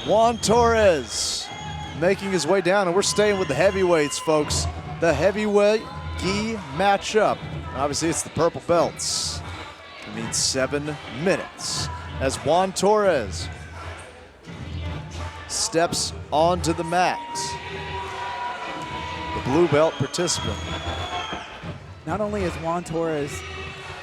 Juan Torres making his way down, and we're staying with the heavyweights, folks. The heavyweight gi matchup. Obviously, it's the purple belts. It means 7 minutes as Juan Torres steps onto the mat. The blue belt participant. Not only is Juan Torres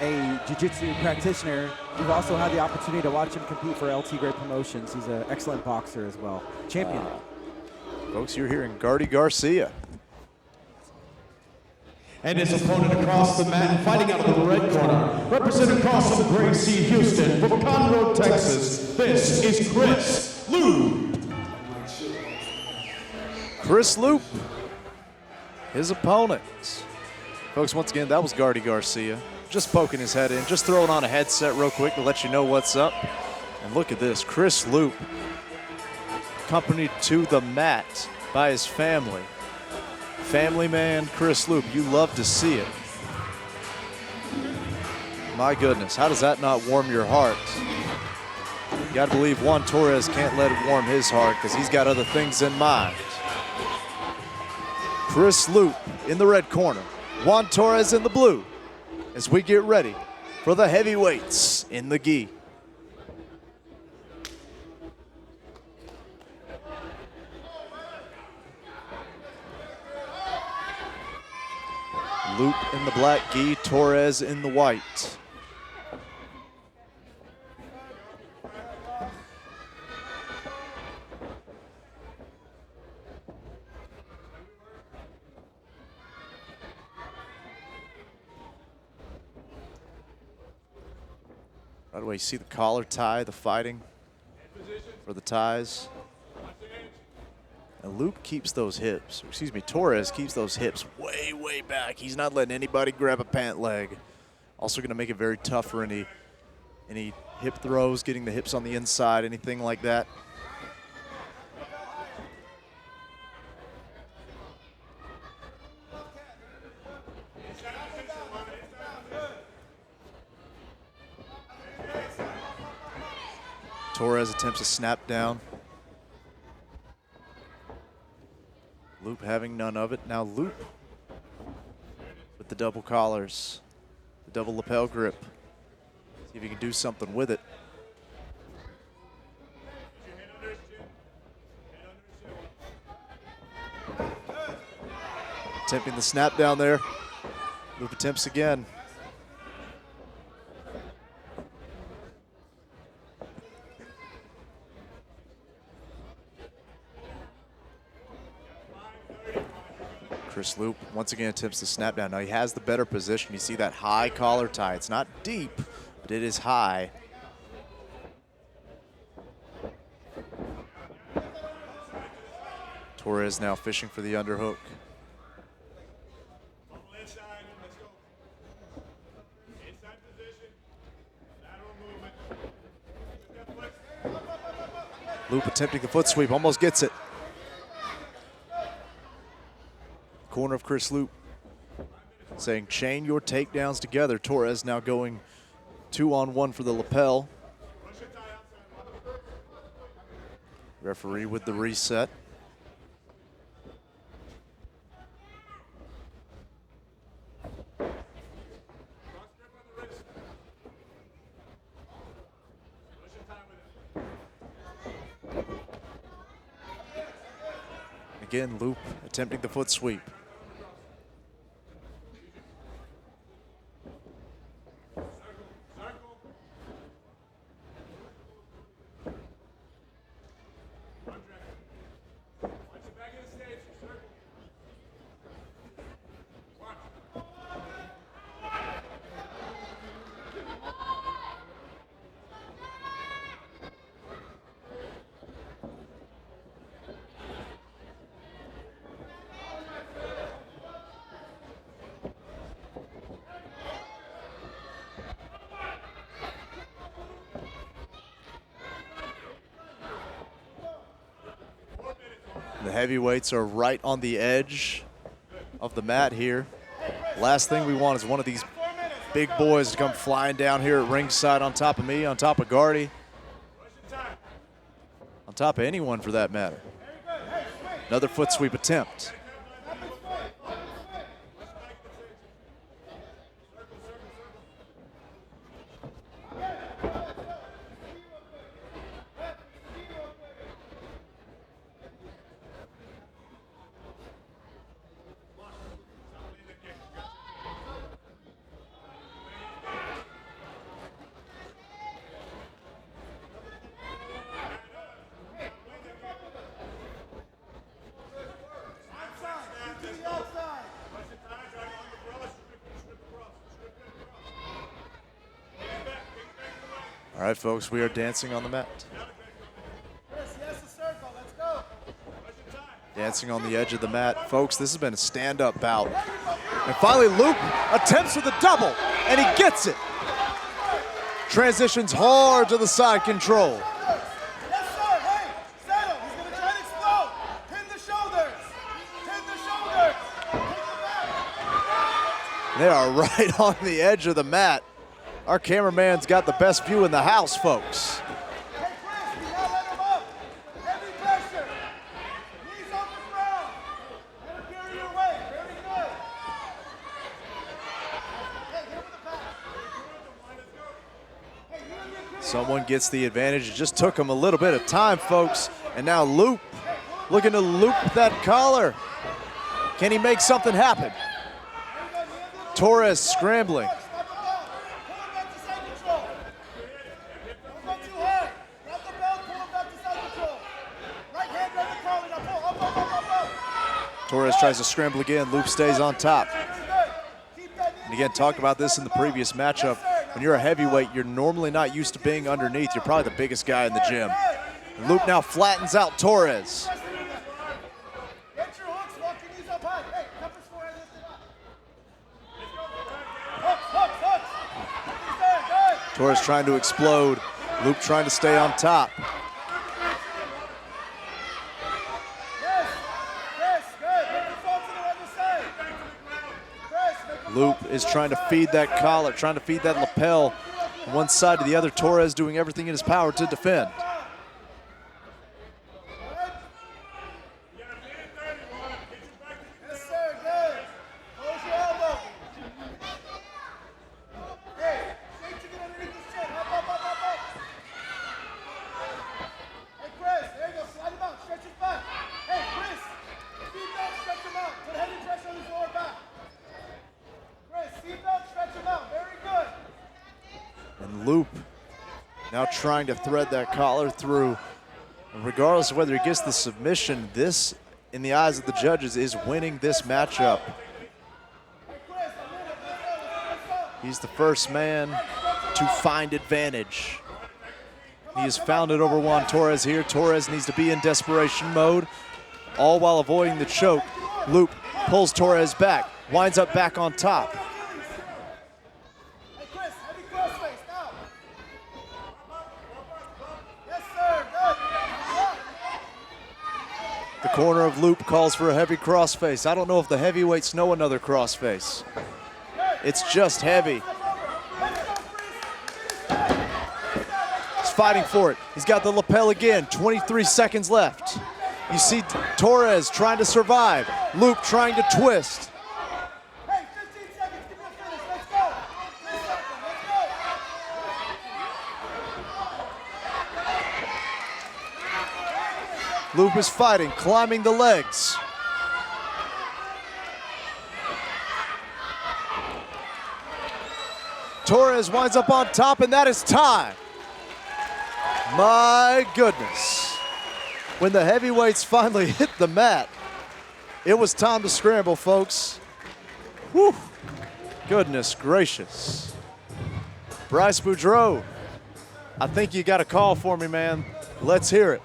a jiu-jitsu practitioner, you've also had the opportunity to watch him compete for LT Great Promotions. He's an excellent boxer as well. Champion. Folks, you're hearing Gardy Garcia. And his opponent across the mat, fighting out of the red corner, representing across from Gracie Houston from Conroe, Texas, this is Chris Loop. Chris Loop, his opponent. Folks, once again, that was Gardy Garcia. Just poking his head in, just throwing on a headset real quick to let you know what's up. And look at this, Chris Loop, accompanied to the mat by his family. Family man, Chris Loop, you love to see it. My goodness, how does that not warm your heart? You gotta believe Juan Torres can't let it warm his heart because he's got other things in mind. Chris Loop in the red corner, Juan Torres in the blue, as we get ready for the heavyweights in the gi. Loop in the black gi, Torres in the white. By the way, you see the collar tie, the fighting for the ties. And Loop keeps those hips, excuse me, Torres keeps those hips way, way back. He's not letting anybody grab a pant leg. Also gonna make it very tough for any hip throws, getting the hips on the inside, anything like that. Torres attempts a snap down. Loop having none of it. Now Loop with the double collars, the double lapel grip. See if he can do something with it. Attempting the snap down there. Loop attempts again. Chris Loop once again attempts to snap down. Now he has the better position. You see that high collar tie. It's not deep, but it is high. Torres now fishing for the underhook. Loop attempting the foot sweep, almost gets it. Corner of Chris Loop saying chain your takedowns together. Torres now going 2-on-1 for the lapel. Referee with the reset. Again, Loop attempting the foot sweep. The heavyweights are right on the edge of the mat here. Last thing we want is one of these big boys to come flying down here at ringside on top of me, on top of Gardy. on top of anyone for that matter. Another foot sweep attempt. All right, folks, we are dancing on the mat. Dancing on the edge of the mat. Folks, this has been a stand-up bout. And finally, Loop attempts with a double, and he gets it. Transitions hard to the side control. They are right on the edge of the mat. Our cameraman's got the best view in the house, folks. Hey, Chris, you gotta let him up. Heavy pressure. Knees off the ground. Let him carry your weight. Very good. Hey, get him with the pass. Someone gets the advantage. It just took him a little bit of time, folks. And now Loop looking to loop that collar. Can he make something happen? Torres scrambling. Torres tries to scramble again. Loop stays on top. And again, talked about this in the previous matchup. When you're a heavyweight, you're normally not used to being underneath. You're probably the biggest guy in the gym. And Loop now flattens out Torres. Torres trying to explode. Loop trying to stay on top. Loop is trying to feed that collar, trying to feed that lapel from one side to the other. Torres doing everything in his power to defend. Yes, sir, good. Close your elbow. Hey, straight to get underneath the chin. Up, up, up, up, up. Hey, Chris, there you go. Slide him out. Stretch his back. Hey, Chris, seatbelt, stretch him out. Put heavy pressure on his lower back. Chris, seatbelt, stretch him out. Very good. And Loop now trying to thread that collar through. And regardless of whether he gets the submission, this, in the eyes of the judges, is winning this matchup. He's the first man to find advantage. He has found it over Juan Torres here. Torres needs to be in desperation mode, all while avoiding the choke. Loop pulls Torres back, winds up back on top. Hey, Chris, heavy crossface now. Yes, sir, good. The corner of Loop calls for a heavy crossface. I don't know if the heavyweights know another crossface. It's just heavy. He's fighting for it. He's got the lapel again. 23 seconds left. You see Torres trying to survive. Loop trying to twist. Hey, 15 seconds, give me a finish, let's go. 3 seconds, let's go. Loop is fighting, climbing the legs. Torres winds up on top, and that is time. My goodness. When the heavyweights finally hit the mat, it was time to scramble, folks. Whew. Goodness gracious. Bryce Boudreaux, I think you got a call for me, man. Let's hear it.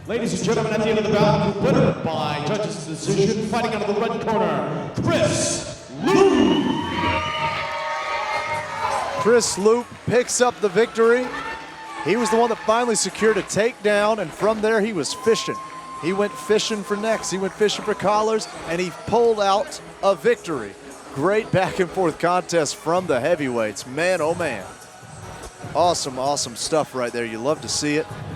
Ladies and gentlemen, at the end of the bout, the winner by judges' decision, fighting out of the red corner, Chris Loop. Chris Loop picks up the victory. He was the one that finally secured a takedown, and from there he was fishing. He went fishing for necks, he went fishing for collars, and he pulled out a victory. Great back and forth contest from the heavyweights. Man, oh man. Awesome, awesome stuff right there. You love to see it.